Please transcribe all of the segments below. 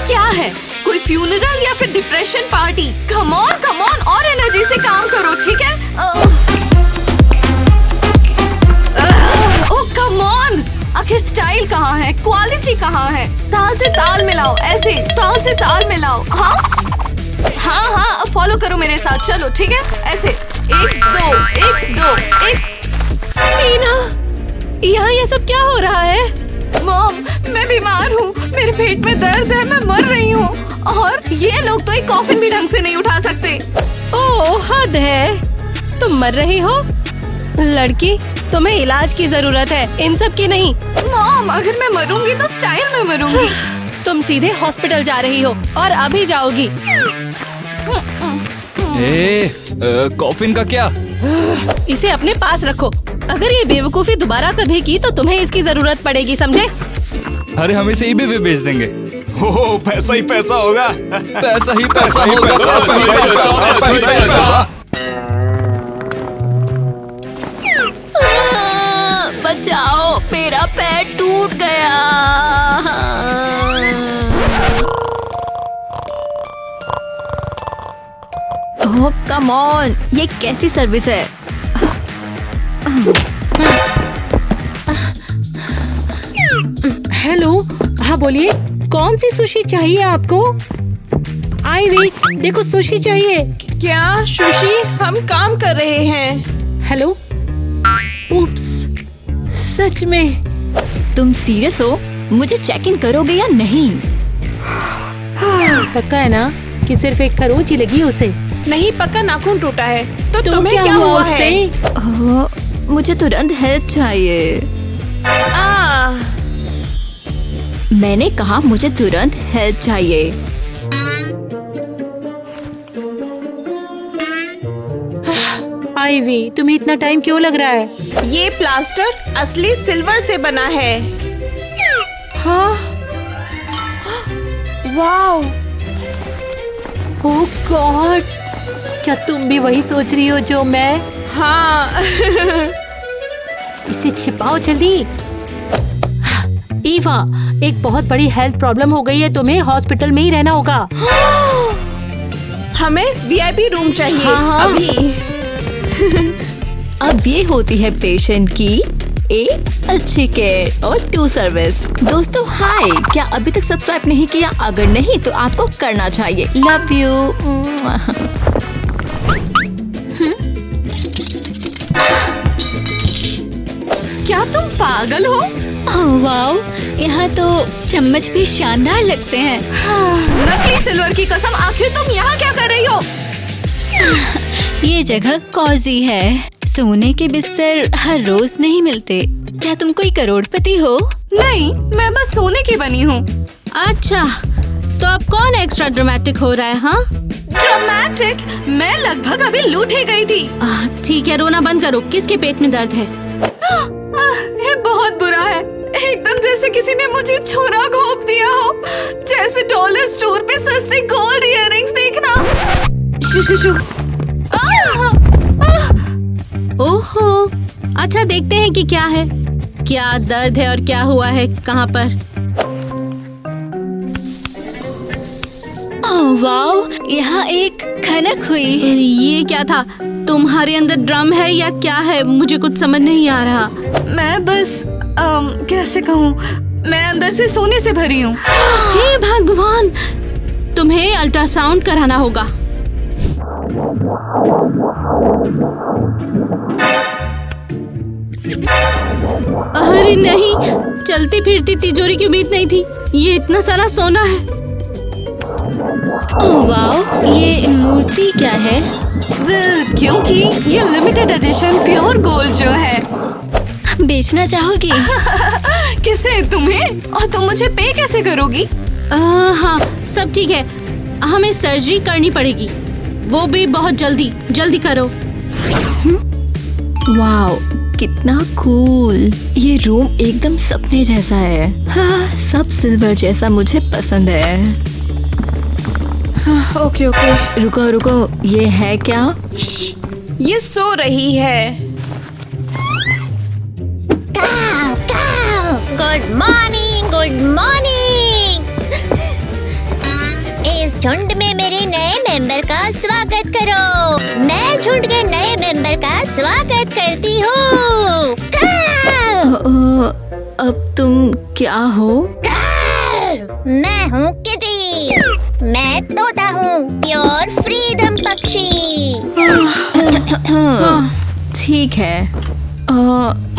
क्या है, कोई फ्यूनरल या फिर डिप्रेशन पार्टी? कम ऑन और एनर्जी से काम करो, ठीक है? ओह कम ऑन, आखिर स्टाइल कहाँ है, क्वालिटी कहाँ है? ताल से ताल मिलाओ, ऐसे ताल से ताल मिलाओ। हाँ, अब फॉलो करो मेरे साथ, चलो ठीक है? ऐसे 1 2 1 2 1। टीना, यहाँ ये सब क्या हो रहा है? मॉम, मैं बीमार हूँ, मेरे पेट में दर्द है, मैं मर रही हूँ और ये लोग तो एक कॉफिन भी ढंग से नहीं उठा सकते। ओह हद है, तुम मर रही हो? लड़की, तुम्हें इलाज की जरूरत है, इन सब की नहीं। मॉम, अगर मैं मरूंगी तो स्टाइल में मरूंगी। तुम सीधे हॉस्पिटल जा रही हो और अभी जाओगी। कॉफिन का क्या? इसे अपने पास रखो, अगर ये बेवकूफी दोबारा कभी की तो तुम्हें इसकी जरूरत पड़ेगी, समझे? अरे हम इसे eBay पे बेच देंगे। हो पैसा ही पैसा होगा। पैसा ही पैसा होगा। बचाओ, मेरा पैर टूट गया। ओह कम ऑन, ये कैसी सर्विस है? हेलो, हाँ बोलिए, कौन सी सुशी चाहिए आपको? आईवी, देखो सुशी चाहिए। क्या सुशी? हम काम कर रहे हैं। हेलो, उप्स, सच में? तुम सीरियस हो? मुझे चेक इन करोगे या नहीं? पक्का है ना कि सिर्फ एक खरोंच ही लगी उसे? नहीं, पक्का नाखून टूटा है। तो तुम्हें क्या हुआ उससे? है? मुझे तुरंत हेल्प चाहिए। मैंने कहा मुझे तुरंत हेल्प चाहिए। आईवी, तुम्हें इतना टाइम क्यों लग रहा है? ये प्लास्टर असली सिल्वर से बना है। हाँ, वाओ, ओह गॉड, क्या तुम भी वही सोच रही हो जो मैं? हाँ। इसे छिपाओ जल्दी। ईवा, एक बहुत बड़ी हेल्थ प्रॉब्लम हो गई है, तुम्हें हॉस्पिटल में ही रहना होगा। हमें वीआईपी रूम चाहिए। हाँ। अभी। अब ये होती है पेशेंट की एक अच्छी केयर और 2 सर्विस। दोस्तों हाय, क्या अभी तक सब्सक्राइब नहीं किया? अगर नहीं तो आपको करना चाहिए। Love you. क्या तुम पागल हो? वाओ, यहाँ तो चम्मच भी शानदार लगते हैं। नकली सिल्वर की कसम, आखिर तुम यहाँ क्या कर रही हो? ये जगह कॉजी है, सोने के बिस्तर हर रोज नहीं मिलते। क्या तुम कोई करोड़पति हो? नहीं, मैं बस सोने की बनी हूँ। अच्छा, तो अब कौन एक्स्ट्रा ड्रामेटिक हो रहा है? हाँ, ड्रामेटिक? मैं लगभग अभी लूट ही गई थी। ठीक है, रोना बंद करो। किसके पेट में दर्द है? ये बहुत बुरा है, एकदम जैसे किसी ने मुझे छुरा घोंप दिया हो, जैसे डॉलर स्टोर पे सस्ते गोल्ड इयररिंग्स देखना। शु शु शु। ओहो, अच्छा देखते हैं कि क्या है, क्या दर्द है और क्या हुआ है, कहाँ पर? ओह वाओ, यहाँ एक खनक हुई। ये क्या था? तुम्हारे अंदर ड्रम है या क्या है? मुझे कुछ समझ नहीं आ रहा। मैं बस कैसे कहूँ, मैं अंदर से सोने से भरी हूँ। हे भगवान, तुम्हें अल्ट्रासाउंड कराना होगा। अरे नहीं, चलती फिरती तिजोरी की उम्मीद नहीं थी। ये इतना सारा सोना है। ओह वाओ, ये मूर्ति क्या है? क्योंकि ये लिमिटेड एडिशन प्योर गोल्ड जो है। बेचना चाहोगी? किसे? तुम्हें? और तुम मुझे पे कैसे करोगी? हाँ, सब ठीक है, हमें सर्जरी करनी पड़ेगी, वो भी बहुत जल्दी। जल्दी करो। वाओ, कितना कूल। ये रूम एकदम सपने जैसा है। हाँ, सब सिल्वर जैसा मुझे पसंद है। ओके ओके, रुको रुको, ये है क्या? ये सो रही है। Good morning, good morning. झुंड में मेरे नए मेंबर का स्वागत करो। मैं झुंड के नए मेंबर का स्वागत करती हूँ। अब तुम क्या हो? मैं हूँ किटी। मैं तोता हूँ, प्योर फ्रीडम पक्षी। ठीक है।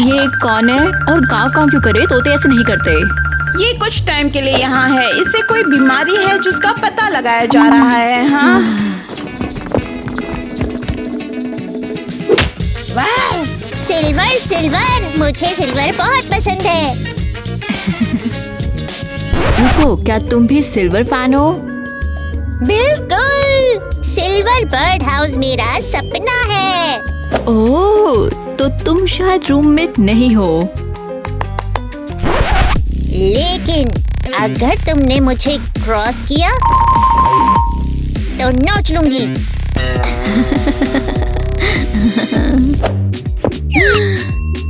ये कौन है और गाँव काम क्यों करे? तोते ऐसे नहीं करते। ये कुछ टाइम के लिए यहाँ है। इसे कोई बीमारी है जिसका पता लगाया जा रहा है। हाँ, वाह, सिल्वर सिल्वर, मुझे सिल्वर बहुत पसंद है। रुको, क्या तुम भी सिल्वर फैन हो? बिल्कुल, सिल्वर बर्ड हाउस मेरा सपना है। ओह, तो तुम शायद रूममेट नहीं हो। लेकिन अगर तुमने मुझे क्रॉस किया तो नोच लूंगी।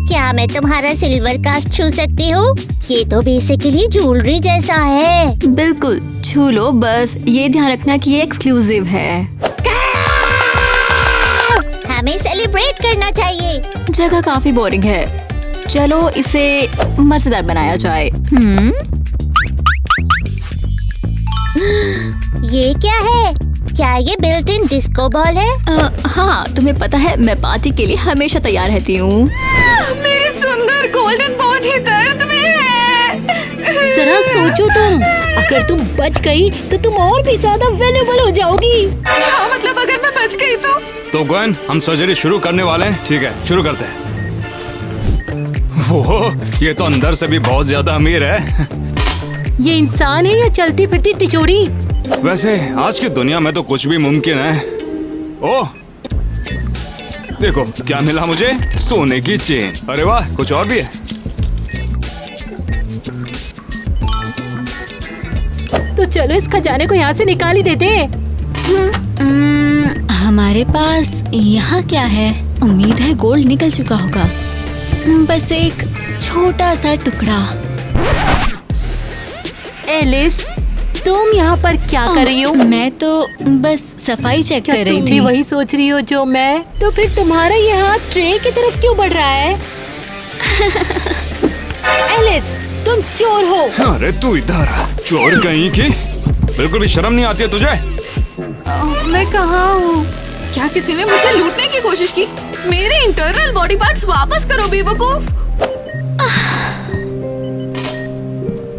क्या मैं तुम्हारा सिल्वर कास्ट छू सकती हूँ? ये तो बेसिकली ज्वेलरी जैसा है। बिल्कुल, छू लो, बस ये ध्यान रखना कि ये एक्सक्लूसिव है। हमें सेलिब्रेट करना चाहिए। जगह काफी बोरिंग है, चलो इसे मजेदार बनाया जाए। ये क्या है? क्या ये बिल्ट इन डिस्को बॉल है? हाँ, तुम्हें पता है मैं पार्टी के लिए हमेशा तैयार रहती हूँ। मेरी सुंदर गोल्डन बॉडी दर्द में है। जरा सोचो तुम, अगर तुम बच गई तो तुम और भी ज्यादा वैल्यूएबल हो जाओगी। हाँ, मतलब अगर मैं बच गई तो गwen, हम सर्जरी शुरू करने वाले हैं। ठीक है, शुरू करते हैं। वो ये तो अंदर से भी बहुत ज्यादा अमीर है। ये इंसान है या चलती फिरती तिजोरी? वैसे आज की दुनिया में तो कुछ भी मुमकिन है। ओह, देखो क्या मिला मुझे, सोने की चेन। अरे वाह, कुछ और भी है। तो चलो इस खजाने को यहाँ से निकाल ही देते हैं। हमारे पास यहाँ क्या है? उम्मीद है गोल्ड निकल चुका होगा। बस एक छोटा सा टुकड़ा। एलिस, तुम यहाँ पर क्या कर रही हो? मैं तो बस सफाई चेक क्या कर रही तुम थी। भी वही सोच रही हो जो मैं? तो फिर तुम्हारा ये हाथ ट्रे की तरफ क्यों बढ़ रहा है? एलिस, तुम चोर हो। अरे तू इधर आ, चोर कहीं की। बिल्कुल भी शर्म नहीं आती है तुझे? मैं कहाँ हूँ? क्या किसी ने मुझे लूटने की कोशिश की? मेरे इंटरनल बॉडी पार्ट्स वापस करो बेवकूफ।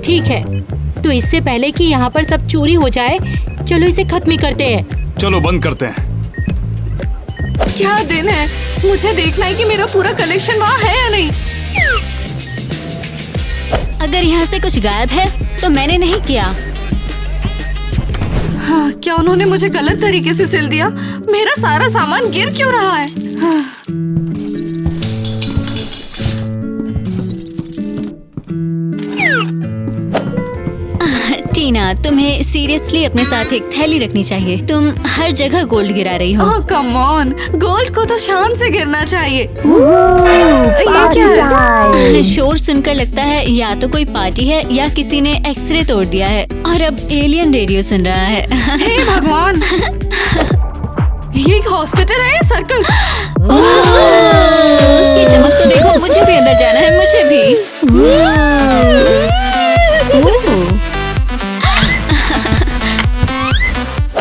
ठीक है, तो इससे पहले कि यहाँ पर सब चोरी हो जाए, चलो इसे खत्म ही करते हैं। चलो बंद करते हैं। क्या दिन है, मुझे देखना है कि मेरा पूरा कलेक्शन वहाँ है या नहीं। अगर यहाँ से कुछ गायब है तो मैंने नहीं किया। हाँ, क्या उन्होंने मुझे गलत तरीके से सिल दिया? मेरा सारा सामान गिर क्यों रहा है? हाँ। टीना, तुम्हें सीरियसली अपने साथ एक थैली रखनी चाहिए। तुम हर जगह गोल्ड गिरा रही हो। ओह कम ऑन, गोल्ड को तो शान से गिरना चाहिए। ये क्या है? शोर सुनकर लगता है या तो कोई पार्टी है या किसी ने एक्सरे तोड़ दिया है और अब एलियन रेडियो सुन रहा है। हे भगवान, ये एक हॉस्पिटल है या सर्कस? ये चमक तो देखो, मुझे भी अंदर जाना है, मुझे भी।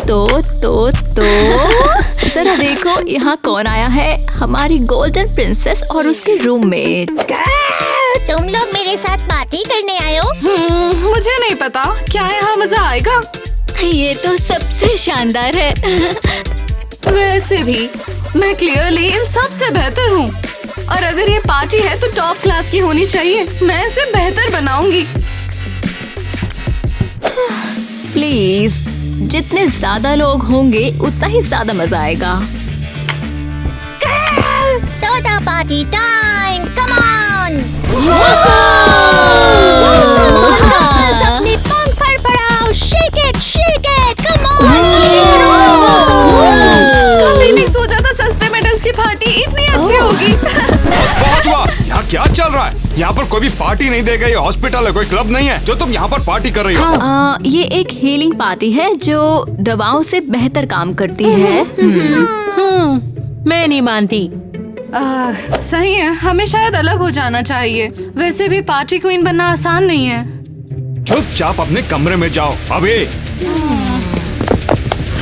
तो जरा देखो यहाँ कौन आया है। हमारी गोल्डन प्रिंसेस और उसके रूममेट। तुम लोग मेरे साथ पार्टी करने आए हो? मुझे नहीं पता, क्या यहाँ मजा आएगा? ये तो सबसे शानदार है। वैसे भी मैं क्लियरली इन सब से बेहतर हूँ, और अगर ये पार्टी है तो टॉप क्लास की होनी चाहिए। मैं इसे बेहतर बनाऊंगी। प्लीज, जितने ज्यादा लोग होंगे उतना ही ज्यादा मजा आएगा। तोता पार्टी टाइम, कम ऑन! अपनी पंख फड़फड़ाओ, शेक इट, कम ऑन! कभी नहीं सोचा था सस्ते मेडल्स की पार्टी इतनी अच्छी होगी। बहुत हुआ, यहाँ क्या चल रहा है? यहाँ पर कोई भी पार्टी नहीं देगा। ये हॉस्पिटल है, कोई क्लब नहीं है जो तुम यहाँ पर पार्टी कर रही हो। ये एक हीलिंग पार्टी है जो दवाओं से बेहतर काम करती है। मैं नहीं मानती। सही है, हमें शायद अलग हो जाना चाहिए। वैसे भी पार्टी क्वीन बनना आसान नहीं है। चुपचाप अपने कमरे में जाओ अभी।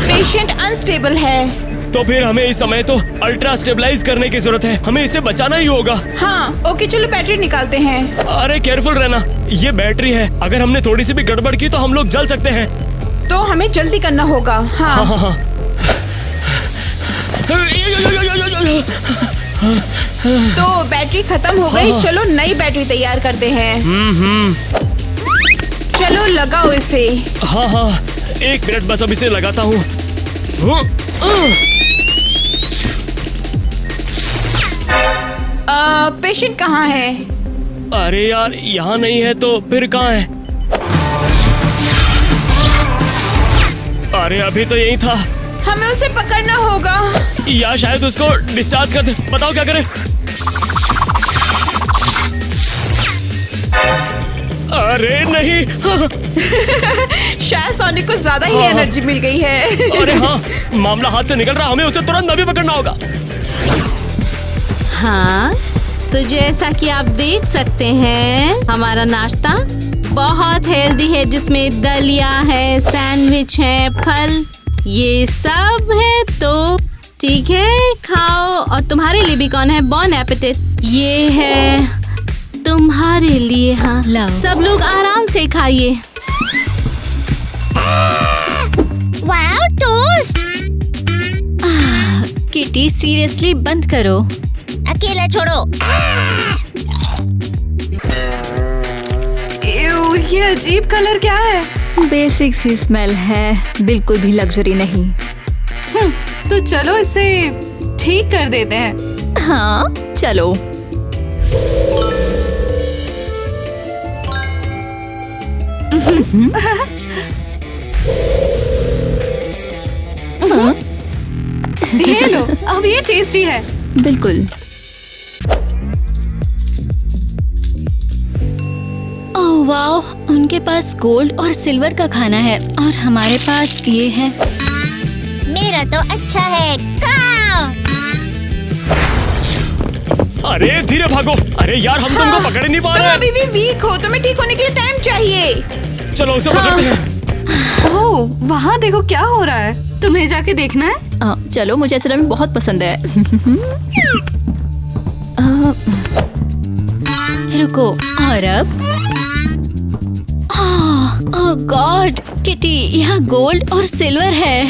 पेशेंट अनस्टेबल है। तो फिर हमें इस समय तो अल्ट्रा स्टेबलाइज करने की जरूरत है। हमें इसे बचाना ही होगा। हाँ, ओके चलो बैटरी निकालते हैं। अरे केयरफुल रहना, ये बैटरी है। अगर हमने थोड़ी सी भी गड़बड़ की तो हम लोग जल सकते हैं। तो हमें जल्दी करना होगा। हाँ। तो बैटरी खत्म हो गई। चलो नई बैटरी तैयार करते हैं। चलो लगाओ इसे। हाँ, 1 मिनट बस, अब इसे लगाता हूँ। पेशेंट कहाँ है? अरे यार, यहाँ नहीं है तो फिर कहाँ है? अरे अभी तो यही था। हमें उसे पकड़ना होगा। या शायद उसको डिस्चार्ज कर दे। बताओ क्या करें? अरे नहीं। शायद सोनिक को ज्यादा ही एनर्जी मिल गई है। अरे हाँ, मामला हाथ से निकल रहा। हमें उसे तुरंत अभी पकड़ना होगा। हाँ, तो जैसा कि आप देख सकते हैं हमारा नाश्ता बहुत हेल्दी है, जिसमें दलिया है, सैंडविच है, फल, ये सब है। तो ठीक है, खाओ। और तुम्हारे लिए भी कौन है? बॉन एपेटिट। ये है तुम्हारे लिए। हाँ, सब लोग आराम से खाइए। Wow, toast. किटी सीरियसली बंद करो। अकेला छोड़ो। ये अजीब कलर क्या है? बेसिक सी स्मेल है, बिल्कुल भी लग्जरी नहीं। तो चलो इसे ठीक कर देते हैं। हाँ चलो। ये लो, अब ये टेस्टी है। बिल्कुल। ओह वाओ, उनके पास गोल्ड और सिल्वर का खाना है और हमारे पास ये है। मेरा तो अच्छा है। अरे धीरे भागो। अरे यार, हम तुमको पकड़ नहीं पा तुम रहे। अभी भी वीक हो। तुम्हें ठीक होने के लिए टाइम चाहिए। चलो उसे पकड़ते हैं। ओह, वहाँ देखो क्या हो रहा है। तुम्हें जाके देखना है? चलो, मुझे ऐसा बहुत पसंद है। रुको, और अब? ओह गॉड, किटी, यहाँ गोल्ड और सिल्वर है।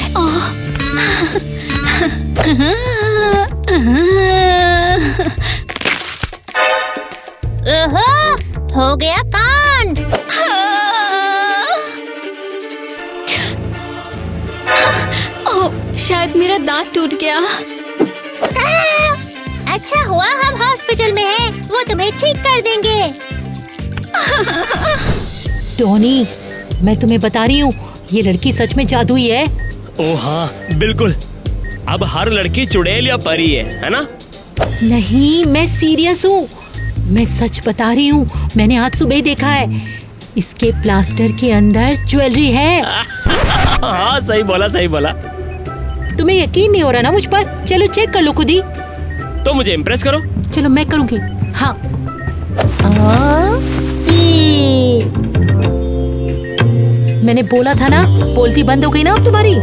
ओहो, हो गया कांड। शायद मेरा दांत टूट गया। अच्छा हुआ हम हॉस्पिटल में हैं, वो तुम्हें ठीक कर देंगे। टोनी, मैं तुम्हें बता रही हूँ, ये लड़की सच में जादुई है। ओह हाँ, बिल्कुल। अब हर लड़की चुड़ैल या परी है ना? नहीं, मैं सीरियस हूँ। मैं सच बता रही हूँ, मैंने आज सुबह देखा है। इसके प्लास्टर के अंदर ज्वेलरी है। हाँ, सही बोला, सही बोला। तुम्हें यकीन नहीं हो रहा ना मुझ पर? चलो चेक कर लो खुद ही। तो मुझे इम्प्रेस करो। चलो मैं करूँगी। हाँ। मैंने बोला था ना, बोलती बंद हो गई ना अब तुम्हारी।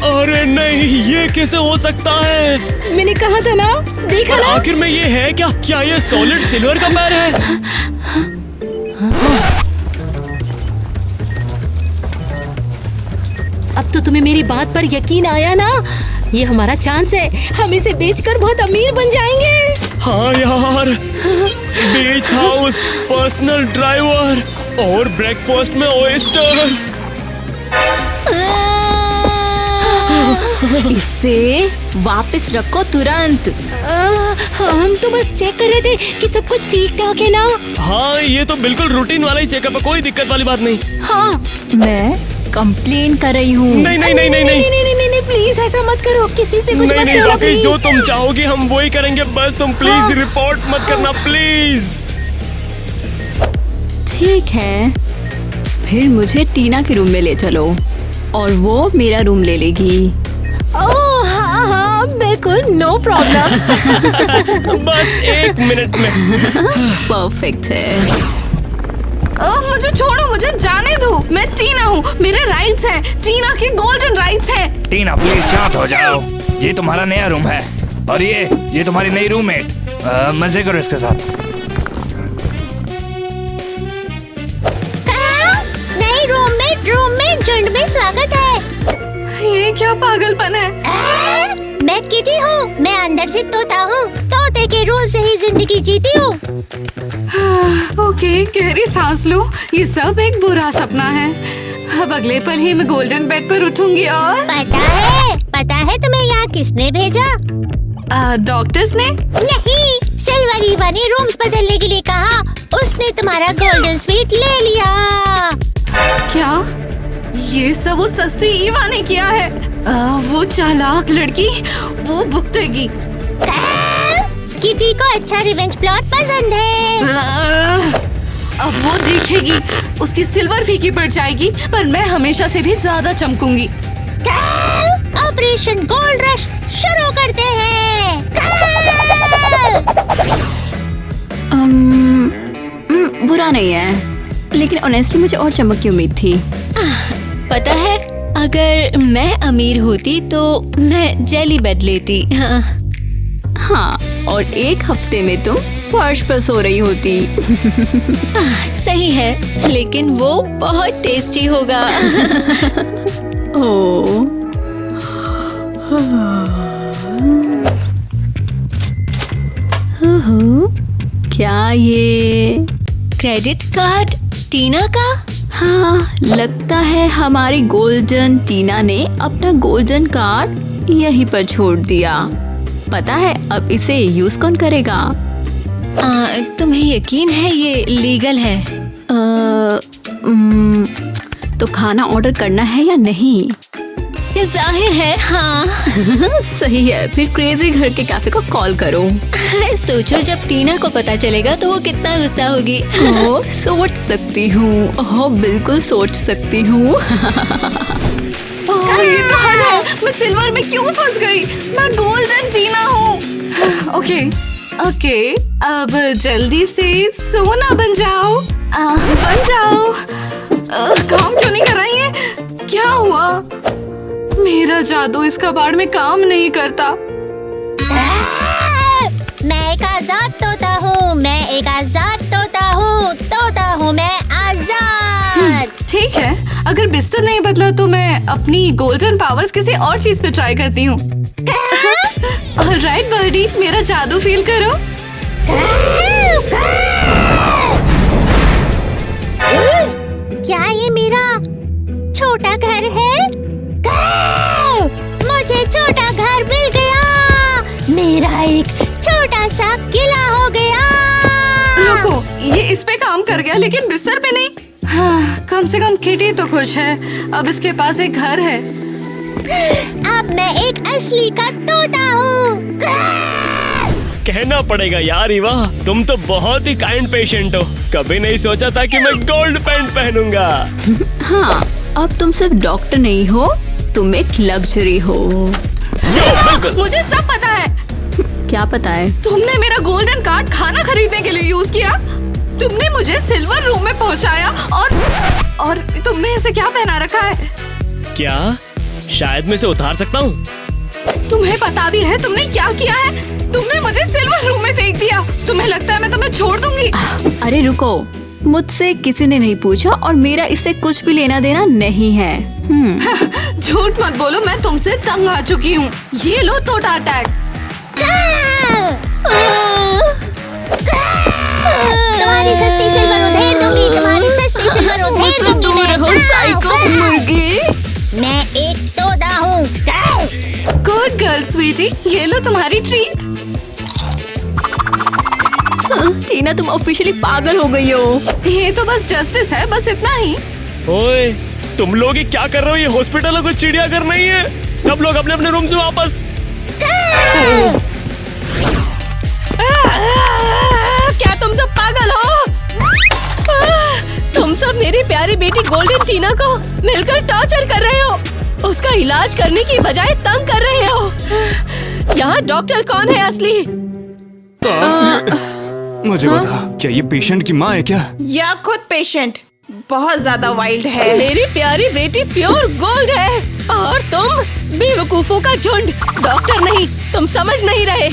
अरे नहीं, ये कैसे हो सकता है? मैंने कहा था ना, देखा ना? आखिर में ये है क्या? क्या ये सॉलिड सिल्वर का पैर है? अब तो तुम्हें मेरी बात पर यकीन आया ना? ये हमारा चांस है, हम इसे बेचकर बहुत अमीर बन जाएंगे। हाँ यार, बीच हाउस, पर्सनल ड्राइवर और ब्रेकफास्ट में ओएस्टर्स। इसे वापस रखो तुरंत। हम तो बस चेक कर रहे थे कि सब कुछ ठीक ठाक है ना। हाँ, ये तो बिल्कुल रूटीन वाला ही चेकअप है, कोई दिक्कत वाली बात नहीं। हाँ, मैं कंप्लेन कर रही हूँ। नहीं नहीं नहीं नहीं नहीं, नहीं, प्लीज ऐसा मत करो, किसी से कुछ नहीं मत नहीं कहना रॉकी, प्लीज। जो तुम चाहोगी हम वही करेंगे, बस तुम प्लीज रिपोर्ट मत करना प्लीज। ठीक है, फिर मुझे टीना के रूम में ले चलो और वो मेरा रूम ले लेगी। ओह हाँ हाँ बिल्कुल, नो प्रॉब्लम। बस 1 मिनट में। परफेक्ट है। मुझे छोड़ो, मुझे जाने दो। मैं टीना हूँ, मेरे राइट्स हैं, टीना के गोल्डन राइट्स हैं। टीना प्लीज शांत हो जाओ। ये तुम्हारा नया रूम है और ये तुम्हारी नई रूममेट। मजे करो इसके साथ। नई रूममेट झुंड में स्वागत है। ये क्या पागलपन है? मैं किटी हूँ, मैं अंदर से तोता हूँ, तोते के रूल से ही जिंदगी जीती हूँ। ओके, गहरी सांस लो। ये सब एक बुरा सपना है। अब अगले पल ही मैं गोल्डन बेड पर उठूंगी और पता है तुम्हें यहाँ किसने भेजा? डॉक्टर्स ने? नहीं, सिल्वर ईवा ने रूम्स बदलने के लिए कहा। उसने तुम्हारा गोल्डन स्वीट ले लिया। क्या? ये सब वो सस्ती ईवा ने किया है? वो चालाक लड़की, वो भुगतेगी। किटी को अच्छा रिवेंज प्लॉट पसंद है। अब वो देखेगी, उसकी सिल्वर फीकी पड़ जाएगी, पर मैं हमेशा से भी ज्यादा चमकूंगी। ऑपरेशन गोल्ड रश शुरू करते हैं। बुरा नहीं है, लेकिन ऑनेस्टली मुझे और चमक की उम्मीद थी। पता है, अगर मैं अमीर होती तो मैं जेली बेड लेती। हाँ, और 1 हफ्ते में तुम फर्श पर सो रही होती। सही है, लेकिन वो बहुत टेस्टी होगा। ओह, क्या ये क्रेडिट कार्ड टीना का? हाँ, लगता है हमारी गोल्डन टीना ने अपना गोल्डन कार्ड यहीं पर छोड़ दिया। पता है अब इसे यूज कौन करेगा? तुम्हें यकीन है ये लीगल है? तो खाना ऑर्डर करना है या नहीं? ये जाहिर है हाँ। सही है, फिर क्रेजी घर के कैफे को कॉल करो। सोचो जब टीना को पता चलेगा तो वो कितना गुस्सा होगी। सोच सकती हूँ, बिल्कुल सोच सकती हूँ। ये तो हद है, मैं सिल्वर में क्यों फंस गई? मैं गोल्डन टीना हूँ। ओके, अब जल्दी से सोना बन जाओ। बन जाओ। काम क्यों नहीं कर रही है? क्या हुआ? मेरा जादू इस कबाड़ में काम नहीं करता। मैं एक आजाद तोता हूँ, मैं एक आजाद तोता हूँ, तोता हूँ मैं आजाद। ठीक है, अगर बिस्तर नहीं बदला तो मैं अपनी गोल्डन पावर्स किसी और चीज पे ट्राई करती हूँ। ऑलराइट बर्डी, मेरा जादू फील करो। क्या ये मेरा छोटा घर है? मुझे छोटा घर मिल गया। मेरा एक छोटा सा किला हो गया। रुको, ये इस पे काम कर गया लेकिन बिस्तर पे नहीं। हाँ, कम से कम किटी तो खुश है, अब इसके पास एक घर है। अब मैं एक असली का तोता हूँ। कहना पड़ेगा यार ईवा, तुम तो बहुत ही काइंड पेशेंट हो। कभी नहीं सोचा था कि मैं गोल्ड पैंट पहनूंगा। हाँ, अब तुम सिर्फ डॉक्टर नहीं हो, तुम एक लग्जरी हो। मुझे सब पता है। क्या पता है? तुमने मेरा गोल्डन कार्ड खाना खरीदने के लिए यूज किया। तुमने मुझे सिल्वर रूम में पहुंचाया और तुमने इसे क्या पहना रखा है? क्या शायद मैं इसे उतार सकता हूँ? तुम्हें पता भी है तुमने क्या किया है? तुमने मुझे सिल्वर रूम में फेंक दिया। तुम्हें लगता है मैं तुम्हें छोड़ दूंगी? अरे रुको, मुझसे किसी ने नहीं पूछा और मेरा इससे कुछ भी लेना देना नहीं है। झूठ मत बोलो, मैं तुमसे तंग आ चुकी हूँ। ये लो तोता अटैक। तुम्हारी सस्ती सिल्वर उधेड़ दूंगी, तुम्हारी सस्ती सिल्वर उधेड़ दूंगी। दूर रहो साइको मुर्गी। मैं एक तोता हूँ। गुड गर्ल स्वीटी, ये लो तुम्हारी ट्रीट। टीना, तुम ऑफिशियली पागल हो गई हो। ये तो बस जस्टिस है, बस इतना ही। ओए, तुम लोग ये क्या कर रहे हो? ये हॉस्पिटल है, कोई चिड़ियाघर नहीं है। सब लोग अपने अपने रूम से वापस। क्या तुम सब पागल हो? तुम सब मेरी प्यारी बेटी गोल्डन टीना को मिलकर टॉर्चर कर रहे हो। उसका इलाज करने की बजाय तंग कर रहे हो। यहाँ डॉक्टर कौन है असली? मुझे बता, क्या ये पेशेंट की माँ है क्या? या खुद पेशेंट बहुत ज्यादा वाइल्ड है। मेरी प्यारी बेटी प्योर गोल्ड है और तुम बेवकूफों का झुंड। डॉक्टर नहीं, तुम समझ नहीं रहे।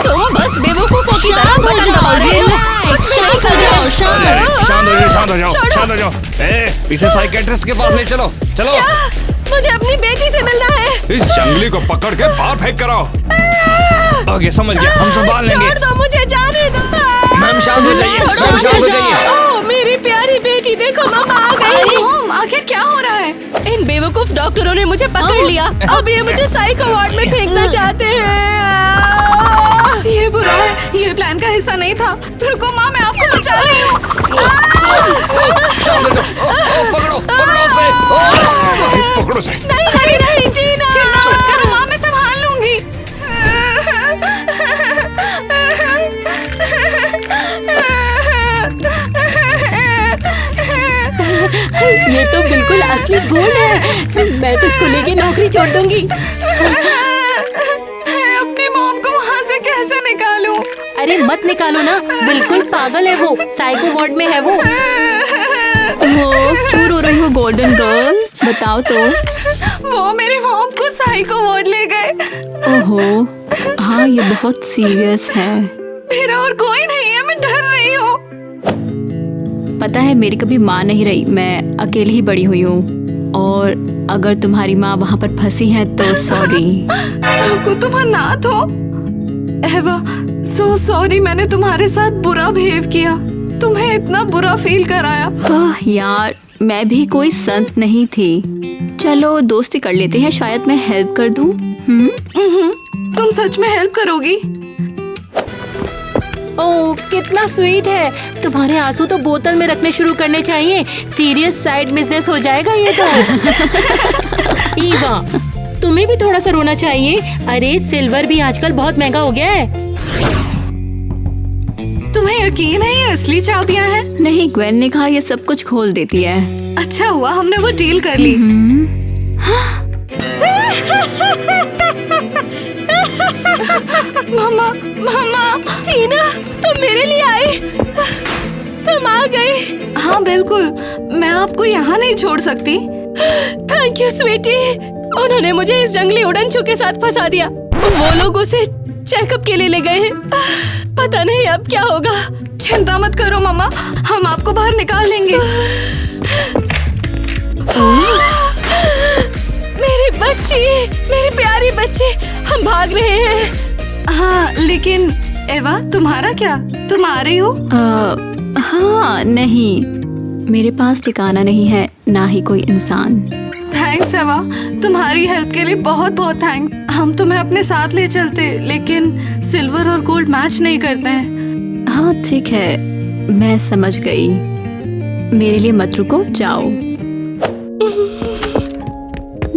तुम बस बेवकूफों की तरह बटन दबा रहे हो। शांत हो जाओ। इसे साइकेट्रिस्ट के पास ले चलो। चलो। मुझे अपनी बेटी से मिलना है। इस जंगली को पकड़ के बाहर फेंक कराओ। ओके, समझ गया, हम संभाल लेंगे। छोड़ दो, मुझे जाने दो। मैम शांत हो जाइए, मैम शांत हो जाइए। ओह, मेरी प्यारी बेटी, देखो मम्मा आ गई। मॉम, आखिर क्या हो रहा है? इन बेवकूफ डॉक्टरों ने मुझे पकड़ लिया। अब ये मुझे साइको वार्ड में फेंकना चाहते हैं। ये बुरा है, ये प्लान का हिस्सा नहीं था। रुको माँ, मैं आपको बचा रही हूँ। पकड़ो से। नहीं टीना। चिंता मत करो माँ, मैं संभाल लूंगी। ये तो बिल्कुल असली गोल्ड है। मैं तो इसको लेके नौकरी छोड़ दूंगी। मैं अपनी मॉम को वहाँ से कैसे निकालूं? अरे मत निकालो ना, बिल्कुल पागल है वो। साइको वार्ड में है वो। क्यों रो रही हो गोल्डन गर्ल? बताओ तो। वो मेरी मॉम को साइको वार्ड ले गए। ओहो, हाँ ये बहुत सीरियस है। मेरा और कोई नहीं है, मैं डर रही हूँ। पता है मेरी कभी माँ नहीं रही, मैं अकेली ही बड़ी हुई हूँ। और अगर तुम्हारी माँ वहाँ पर फंसी है तो सॉरी। रुको, तुम अनाथ हो? एवा, सो सॉरी, मैंने तुम्हारे साथ बुरा बिहेव किया, तुम्हें इतना बुरा फील कराया। यार, मैं भी कोई संत नहीं थी। चलो दोस्ती कर लेते हैं, शायद मैं हेल्प कर दूं। तुम सच में हेल्प करोगी? ओह, कितना स्वीट है। तुम्हारे आंसू तो बोतल में रखने शुरू करने चाहिए। सीरियस साइड बिजनेस हो जाएगा ये तो। ईवा, तुम्हें भी थोड़ा सा रोना चाहिए। अरे सिल्वर भी आजकल बहुत महंगा हो गया है। तुम्हें यकीन है ये असली चाबियां हैं? नहीं, ग्वेन ने कहा ये सब कुछ खोल देती है। अच्छा हुआ हमने वो डील कर ली। मामा, मामा। टीना, तुम मेरे लिए आई। तुम आ गई। हाँ बिल्कुल, मैं आपको यहाँ नहीं छोड़ सकती। Thank you sweety. उन्होंने मुझे इस जंगली उड़नछू के साथ फंसा दिया। वो लोग उसे चेकअप के लिए ले गए हैं। पता नहीं अब क्या होगा। चिंता मत करो मामा, हम आपको बाहर निकाल लेंगे। मेरी बच्ची, मेरी प्यारी बच्ची, हम भाग रहे हैं। हाँ लेकिन एवा, तुम्हारा क्या? तुम आ रही हो? हाँ नहीं, मेरे पास ठिकाना नहीं है, ना ही कोई इंसान। थैंक्स एवा, तुम्हारी हेल्प के लिए बहुत बहुत थैंक्स। हम तुम्हें अपने साथ ले चलते, लेकिन सिल्वर और गोल्ड मैच नहीं करते हैं। हाँ ठीक है, मैं समझ गई। मेरे लिए मत रुको, जाओ।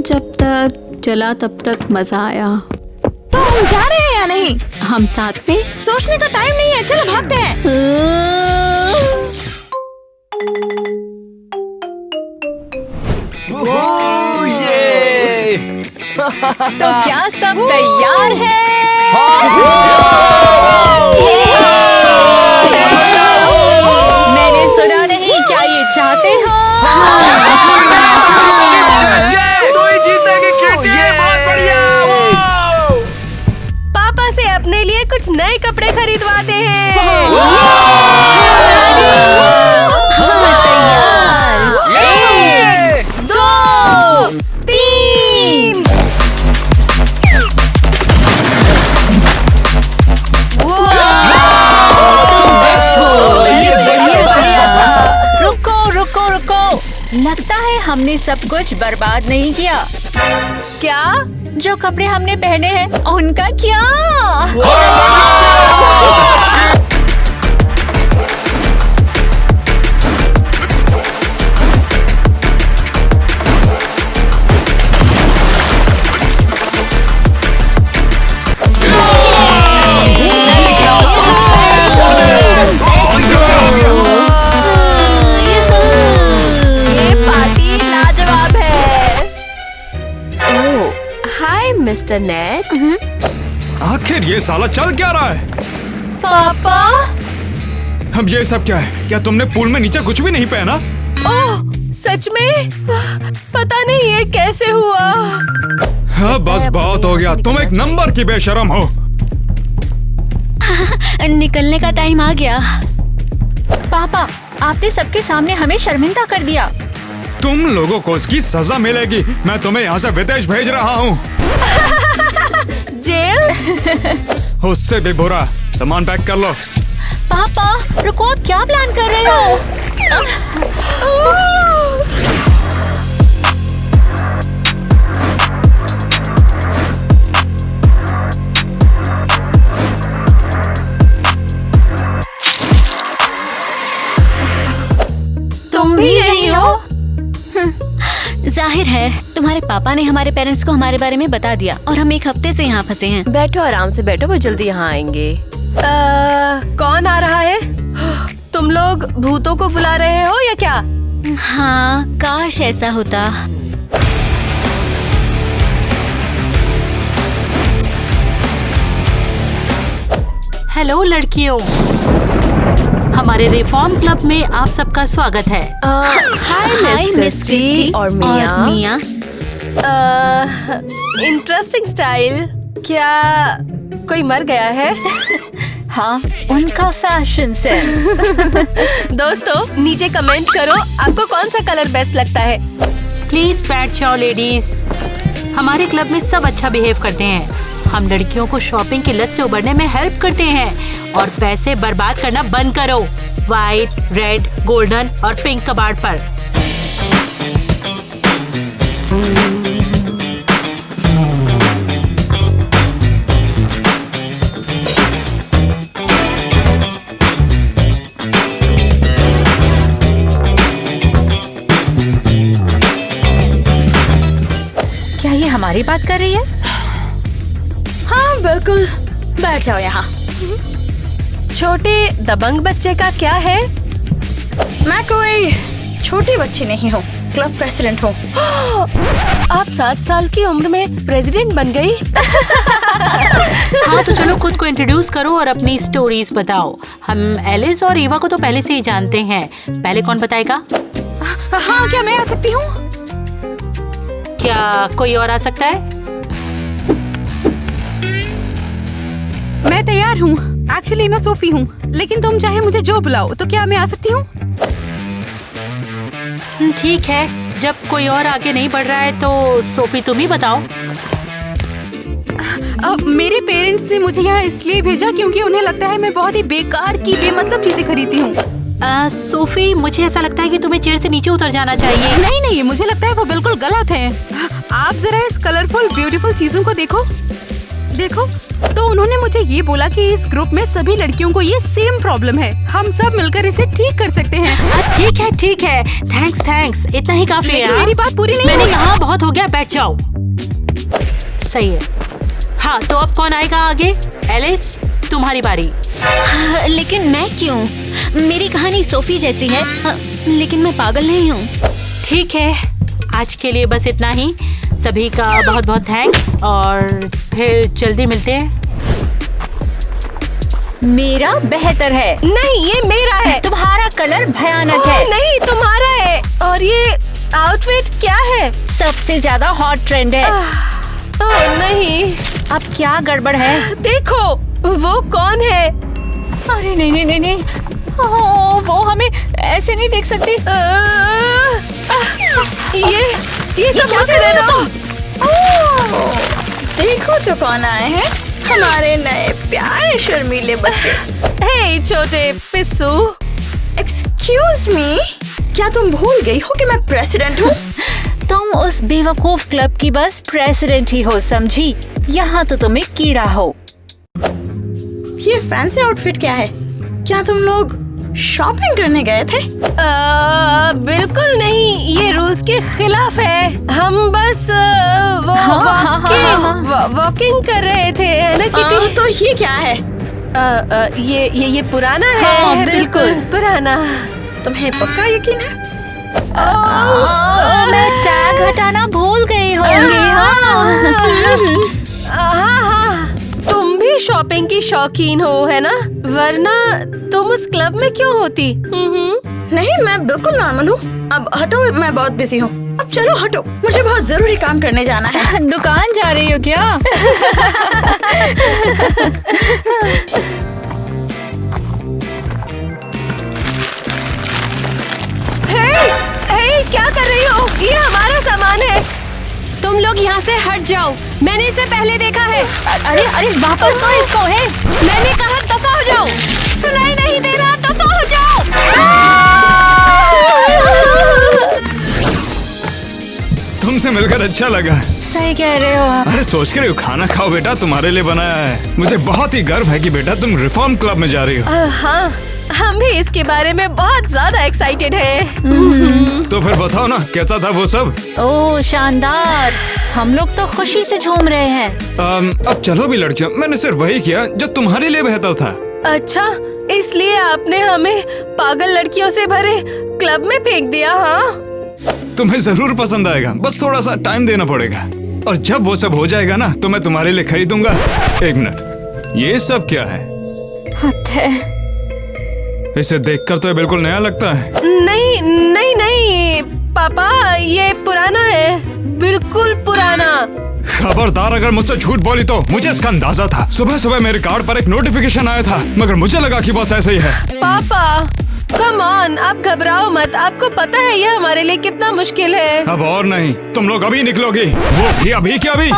जब तक चला तब तक मजा आया। तो हम जा रहे हैं या नहीं? हम साथ में? सोचने का टाइम नहीं है, चलो भागते हैं। तो क्या सब तैयार है? मैंने सुना नहीं, क्या ये चाहते हो? पापा से अपने लिए कुछ नए कपड़े खरीदवाते हैं। एक, दो, तीन। रुको। लगता है हमने सब कुछ बर्बाद नहीं किया। क्या? जो कपड़े हमने पहने हैं उनका क्या? Mister net. आखिर ये साला चल क्या रहा है? पापा। अब ये सब क्या है? क्या तुमने पूल में नीचे कुछ भी नहीं पहना? ओह, सच में? पता नहीं ये कैसे हुआ। हाँ बस बहुत हो गया, तुम एक नंबर की बेशरम हो। निकलने का टाइम आ गया। पापा, आपने सबके सामने हमें शर्मिंदा कर दिया। तुम लोगों को इसकी सजा मिलेगी। मैं तुम्हें यहाँ से विदेश भेज रहा हूँ। जेल? उससे भी बुरा। सामान पैक कर लो। पापा रुको, आप क्या प्लान कर रहे हो? तुम भी यही हो? जाहिर है तुम्हारे पापा ने हमारे पेरेंट्स को हमारे बारे में बता दिया और हम एक हफ्ते से यहाँ फंसे हैं। बैठो, आराम से बैठो, वो जल्दी यहाँ आएंगे। कौन आ रहा है? तुम लोग भूतों को बुला रहे हो या क्या? हाँ, काश ऐसा होता। हेलो लड़कियों, हमारे रिफॉर्म क्लब में आप सबका स्वागत है। हाय मिस क्रिस्टी और मिया। Interesting style. क्या कोई मर गया है? हाँ, उनका फैशन सेंस। दोस्तों नीचे कमेंट करो आपको कौन सा कलर बेस्ट लगता है। प्लीज बैठ जाओ लेडीज। हमारे क्लब में सब अच्छा बिहेव करते हैं। हम लड़कियों को शॉपिंग की लत से उबरने में हेल्प करते हैं और पैसे बर्बाद करना बंद करो व्हाइट, रेड, गोल्डन और पिंक कबाड़ पर। क्या ये हमारी बात कर रही है? हाँ बिल्कुल, बैठ जाओ यहाँ। छोटे दबंग बच्चे का क्या है? मैं कोई छोटी बच्ची नहीं हूँ, क्लब प्रेसिडेंट हूँ। आप 7 साल की उम्र में प्रेसिडेंट बन गई? हाँ तो चलो खुद को इंट्रोड्यूस करो और अपनी स्टोरीज बताओ। हम एलिस और ईवा को तो पहले से ही जानते हैं। पहले कौन बताएगा? हाँ, क्या मैं आ सकती हूँ? क्या कोई और आ सकता है? मैं तैयार हूँ। एक्चुअली मैं सोफी हूँ, लेकिन तुम चाहे मुझे जो बुलाओ, तो क्या मैं आ सकती हूँ? ठीक है, जब कोई और आगे नहीं बढ़ रहा है तो सोफी तुम ही बताओ। मेरे पेरेंट्स ने मुझे यहाँ इसलिए भेजा क्योंकि उन्हें लगता है मैं बहुत ही बेकार की बेमतलब चीजें खरीदती हूँ। सोफी, मुझे ऐसा लगता है कि तुम्हें चेयर से नीचे उतर जाना चाहिए। नहीं, मुझे लगता है वो बिल्कुल गलत है। आप जरा इस कलरफुल ब्यूटीफुल चीजों को देखो। तो उन्होंने मुझे ये बोला कि इस ग्रुप में सभी लड़कियों को ये सेम प्रॉब्लम है। हम सब मिलकर इसे ठीक कर सकते हैं। ठीक है। थैंक्स, इतना ही काफी है। लेकिन मेरी बात पूरी नहीं मैंने हुई। कहा बहुत हो गया, बैठ जाओ। सही है। हाँ तो अब कौन आएगा आगे? एलिस, तुम्हारी बारी। हाँ, लेकिन मैं क्यों? मेरी कहानी सोफी जैसी है। हाँ, लेकिन मैं पागल नहीं हूँ। ठीक है, आज के लिए बस इतना ही। सभी का बहुत बहुत थैंक्स और फिर जल्दी मिलते हैं। मेरा बेहतर है। नहीं, ये मेरा है। तुम्हारा कलर भयानक है। नहीं, तुम्हारा है। और ये आउटफिट क्या है? सबसे ज्यादा हॉट ट्रेंड है। नहीं, अब क्या गड़बड़ है? देखो वो कौन है? अरे नहीं, वो हमें ऐसे नहीं देख सकती। ये सब मुझे दे दो। देखो तो कौन आए हैं, हमारे नए प्यारे शर्मीले बच्चे। हे छोटे पिस्सू। एक्सक्यूज मी, क्या तुम भूल गई हो कि मैं प्रेसिडेंट हूँ? तुम उस बेवकूफ क्लब की बस प्रेसिडेंट ही हो, समझी? यहाँ तो तुम एक कीड़ा हो। ये फैंसी आउटफिट क्या है? क्या तुम लोग शॉपिंग करने गए थे? बिल्कुल नहीं, ये रूल्स के खिलाफ है। हम बस वॉकिंग कर रहे थे, है ना किटी? तो ये क्या है? ये पुराना है। हाँ, बिल्कुल पुराना। तुम्हें पक्का यकीन है? मैं टैग हटाना भूल गई होंगी। हाँ हाँ, तुम भी शॉपिंग की शौकीन हो, है ना? वरना तुम उस क्लब में क्यों होती? नहीं, मैं बिल्कुल नॉर्मल हूँ। अब हटो, मैं बहुत बिजी हूँ। अब चलो हटो, मुझे बहुत जरूरी काम करने जाना है। दुकान जा रही हो क्या? हे, क्या कर रही हो? ये हमारा सामान है। तुम लोग यहाँ से हट जाओ, मैंने इसे पहले देखा है। अरे अरे वापस तो इसको है। मैंने कहा दफा हो जाओ। सुनाई नहीं दे रहा, दफा हो जाओ। तुमसे मिलकर अच्छा लगा। सही कह रहे हो आप। अरे सोच के रही हो, खाना खाओ बेटा, तुम्हारे लिए बनाया है। मुझे बहुत ही गर्व है कि बेटा तुम रिफॉर्म क्लब में जा रही हो। हाँ, हम भी इसके बारे में बहुत ज्यादा एक्साइटेड हैं। तो फिर बताओ ना, कैसा था वो सब? ओह शानदार, हम लोग तो खुशी से झूम रहे हैं। अब चलो भी लड़कियों, मैंने सिर्फ वही किया जो तुम्हारे लिए बेहतर था। अच्छा, इसलिए आपने हमें पागल लड़कियों से भरे क्लब में फेंक दिया? हाँ, तुम्हें जरूर पसंद आएगा, बस थोड़ा सा टाइम देना पड़ेगा। और जब वो सब हो जाएगा ना, तो मैं तुम्हारे लिए खरीदूंगा। एक मिनट, ये सब क्या है? इसे देखकर तो ये बिल्कुल नया लगता है। नहीं नहीं नहीं पापा, ये पुराना है, बिल्कुल पुराना। खबरदार, अगर मुझसे झूठ बोली तो। मुझे इसका अंदाजा था। सुबह सुबह मेरे कार्ड पर एक नोटिफिकेशन आया था, मगर मुझे लगा कि बस ऐसे ही है। पापा कम ऑन, आप घबराओ मत। आपको पता है ये हमारे लिए कितना मुश्किल है। अब और नहीं, तुम लोग अभी निकलोगी, वो भी अभी के अभी।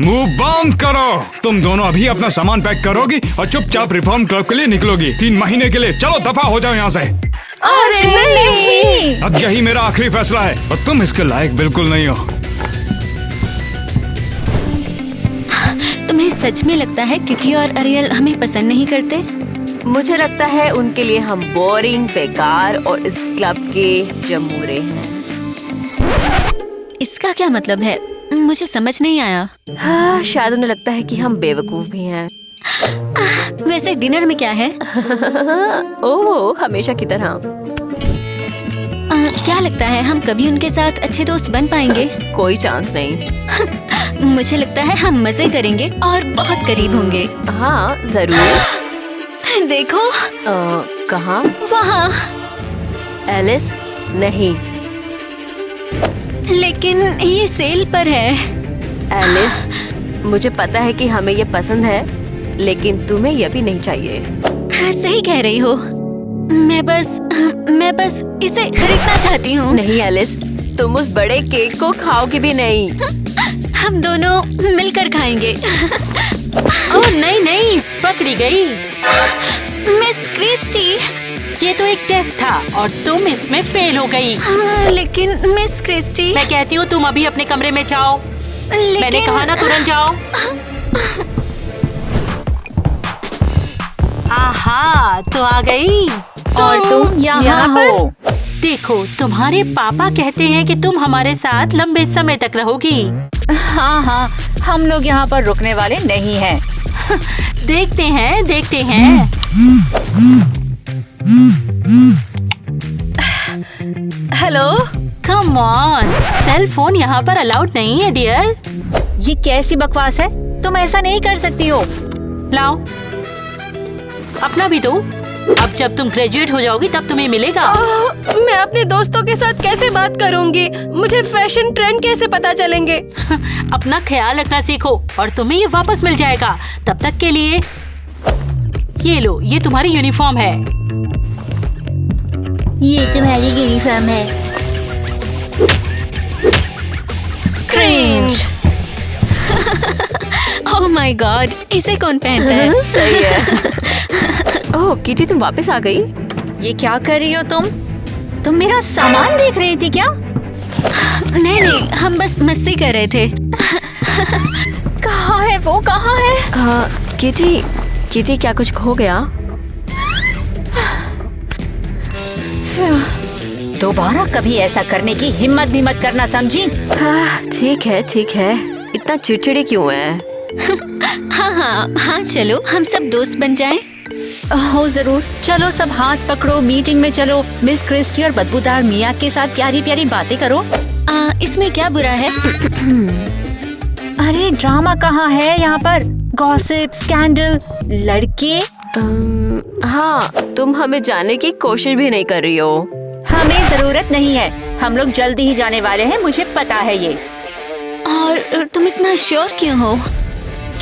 मुंह बंद करो। तुम दोनों अभी अपना सामान पैक करोगी और चुपचाप रिफॉर्म क्लब के लिए निकलोगी 3 महीने के लिए। चलो दफा हो जाओ यहाँ से। अरे नहीं। अब यही मेरा आखिरी फैसला है और तुम इसके लायक बिल्कुल नहीं हो। तुम्हें सच में लगता है किटी और अरियल हमें पसंद नहीं करते? मुझे लगता है उनके लिए हम बोरिंग, बेकार और इस क्लब के जमूरे हैं। इसका क्या मतलब है? मुझे समझ नहीं आया। हाँ, शायद उन्हें लगता है कि हम बेवकूफ भी हैं। वैसे डिनर में क्या है? ओह, हमेशा की तरह। क्या लगता है हम कभी उनके साथ अच्छे दोस्त बन पाएंगे? कोई चांस नहीं। मुझे लगता है हम मजे करेंगे और बहुत करीब होंगे। हाँ जरूर। देखो। कहाँ? वहाँ। एलिस? नहीं। लेकिन ये सेल पर है। एलिस, मुझे पता है कि हमें ये पसंद है, लेकिन तुम्हें ये भी नहीं चाहिए। सही कह रही हो। मैं बस इसे खरीदना चाहती हूँ। नहीं एलिस, तुम उस बड़े केक को खाओगे भी नहीं। हम दोनों मिलकर खाएंगे। ओह नहीं नहीं, पकड़ी गई। मिस क्रिस्टी, ये तो एक टेस्ट था और तुम इसमें फेल हो गई। हाँ, लेकिन मिस क्रिस्टी, मैं कहती हूँ तुम अभी अपने कमरे में जाओ। मैंने कहा ना, तुरंत जाओ। आहा, तो आ गई। और तुम यहाँ हो। देखो, तुम्हारे पापा कहते हैं कि तुम हमारे साथ लंबे समय तक रहोगी। हाँ हाँ, हम लोग यहाँ पर रुकने वाले नहीं हैं। देखते हैं, देखते हैं। Hello. Come on, cell phone यहाँ पर अलाउड नहीं है डियर। ये कैसी बकवास है? तुम ऐसा नहीं कर सकती हो। लाओ, अपना भी दो। अब जब तुम ग्रेजुएट हो जाओगी तब तुम्हें मिलेगा। मैं अपने दोस्तों के साथ कैसे बात करूंगी? मुझे फैशन ट्रेंड कैसे पता चलेंगे? अपना ख्याल रखना सीखो और तुम्हें ये वापस मिल जाएगा। तब तक के लिए ये लो, ये तुम्हारी यूनिफॉर्म है। ये तुम्हारी यूनिफॉर्म है। क्रिंज। ओह माय गॉड, इसे कौन पहनता है? सही है। ओह किटी, तुम वापस आ गई। ये क्या कर रही हो तुम? तुम मेरा सामान देख रही थी क्या? नहीं, हम बस मस्ती कर रहे थे। कहाँ है वो? कहाँ है? किटी, क्या कुछ खो गया? दोबारा कभी ऐसा करने की हिम्मत भी मत करना, समझी? ठीक है। इतना चिड़चिड़े क्यों है? हाँ, चलो हम सब दोस्त बन जाएं। हो जरूर। चलो सब हाथ पकड़ो, मीटिंग में चलो। मिस क्रिस्टी और बदबूदार मिया के साथ प्यारी प्यारी बातें करो। इसमें क्या बुरा है? अरे ड्रामा कहाँ है यहाँ पर? गॉसिप, स्कैंडल, लड़के। हाँ, तुम हमें जानने की कोशिश भी नहीं कर रही हो। हमें जरूरत नहीं है, हम लोग जल्दी ही जाने वाले हैं, मुझे पता है ये। और तुम इतना श्योर क्यों हो?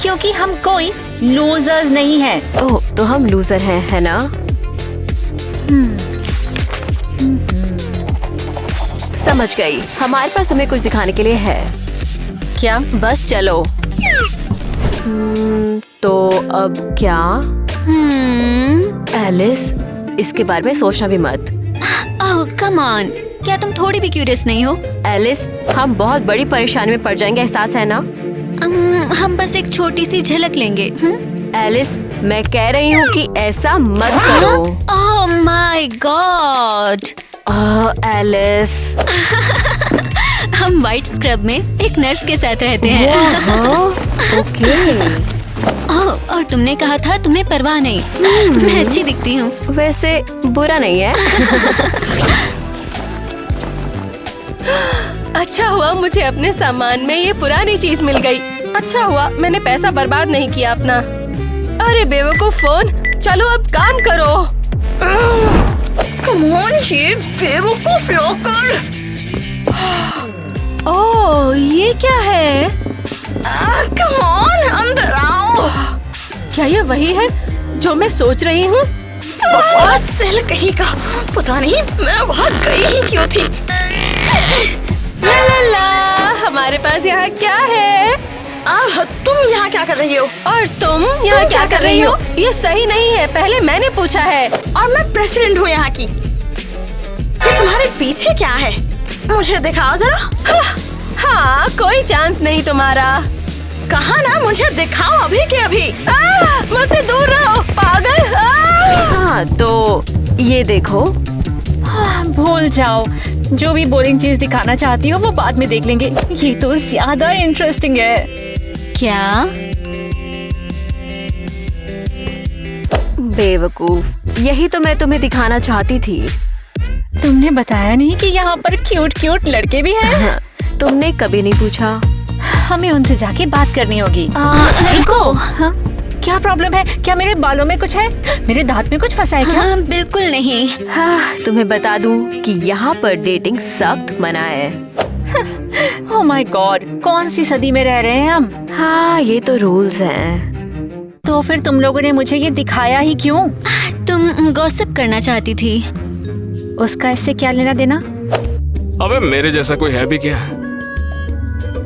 क्योंकि हम कोई लूजर्स नहीं हैं। ओह, तो हम लूजर हैं, है ना? समझ गई। हमारे पास तुम्हें कुछ दिखाने के लिए है। क्या? बस चलो। तो अब क्या? एलिस, इसके बारे में सोचना भी मत। ओह कम ऑन, क्या तुम थोड़ी भी क्यूरियस नहीं हो? एलिस, हम बहुत बड़ी परेशानी में पड़ जाएंगे, एहसास है ना? हम बस एक छोटी सी झलक लेंगे। एलिस, मैं कह रही हूँ कि ऐसा मत करो। Oh my God. एलिस, हम व्हाइट स्क्रब में एक नर्स के साथ रहते हैं। ओके। और तुमने कहा था तुम्हें परवाह नहीं। मैं अच्छी दिखती हूँ। वैसे बुरा नहीं है। अच्छा हुआ मुझे अपने सामान में ये पुरानी चीज मिल गई। अच्छा हुआ मैंने पैसा बर्बाद नहीं किया अपना। अरे बेवकूफ फोन, चलो अब काम करो। कम ऑन ये बेवकूफ लॉकर। ओह, ये क्या है? कम ऑन, अंदर आओ। क्या ये वही है जो मैं सोच रही हूँ? बकवास सेल कहीं का। पता नहीं मैं वहाँ गई ही क्यों थी। ला ला ला, हमारे पास यहाँ क्या है? तुम यहाँ क्या कर रही हो? और तुम यहाँ क्या कर रही हो? ये सही नहीं है, पहले मैंने पूछा है। और मैं प्रेसिडेंट हूँ यहाँ की। ये तुम्हारे पीछे क्या है? मुझे दिखाओ जरा। हाँ, कोई चांस नहीं तुम्हारा। कहा ना, मुझे दिखाओ अभी के अभी। मुझसे दूर रहो पागल। हाँ, तो ये देखो। भूल जाओ, जो भी बोरिंग चीज दिखाना चाहती हो वो बाद में देख लेंगे। ये तो ज्यादा इंटरेस्टिंग है। क्या? बेवकूफ, यही तो मैं तुम्हें दिखाना चाहती थी। तुमने बताया नहीं कि यहाँ पर क्यूट क्यूट लड़के भी हैं? तुमने कभी नहीं पूछा। हमें उनसे जाके बात करनी होगी। रुको। हाँ? क्या प्रॉब्लम है? क्या मेरे बालों में कुछ है? मेरे दांत में कुछ फंसा है क्या? बिल्कुल नहीं। हाँ, तुम्हें बता दूं कि यहाँ पर डेटिंग सख्त मना है। ओह माय गॉड, कौन सी सदी में रह रहे हैं हम? हाँ, ये तो रूल्स हैं। तो फिर तुम लोगों ने मुझे ये दिखाया ही क्यों? तुम गॉसिप करना चाहती थी। उसका इससे क्या लेना देना? अबे मेरे जैसा कोई है भी क्या?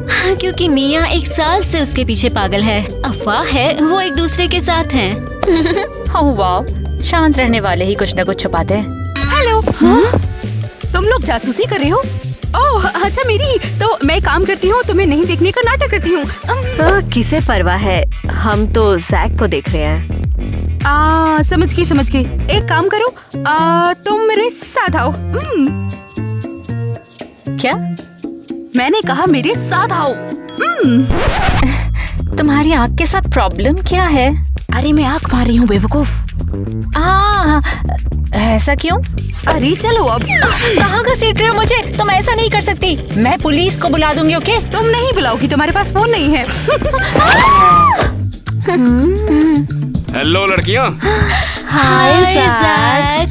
हाँ, क्योंकि मिया 1 साल से उसके पीछे पागल है। अफवाह है वो एक दूसरे के साथ हैं। ओह वाह, शांत रहने वाले ही कुछ न कुछ छुपाते हैं। हेलो। तुम लोग जासूसी कर रहे हो? ओह अच्छा, मेरी तो मैं काम करती हूँ, तुम्हें नहीं देखने का नाटक करती हूँ। किसे परवाह है, हम तो जैक को देख रहे हैं। समझ गई। एक काम करो, तुम मेरे साथ आओ। क्या? मैंने कहा मेरे साथ आओ। तुम्हारी आँख के साथ प्रॉब्लम क्या है? अरे मैं आँख मार रही हूँ बेवकूफ। ऐसा क्यों? अरे चलो अब। कहाँ घसीट रहे हो मुझे? तुम ऐसा नहीं कर सकती। मैं पुलिस को बुला दूंगी। ओके? तुम नहीं बुलाओगी, तुम्हारे पास फोन नहीं है। हेलो लड़कियाँ। हाय जैक।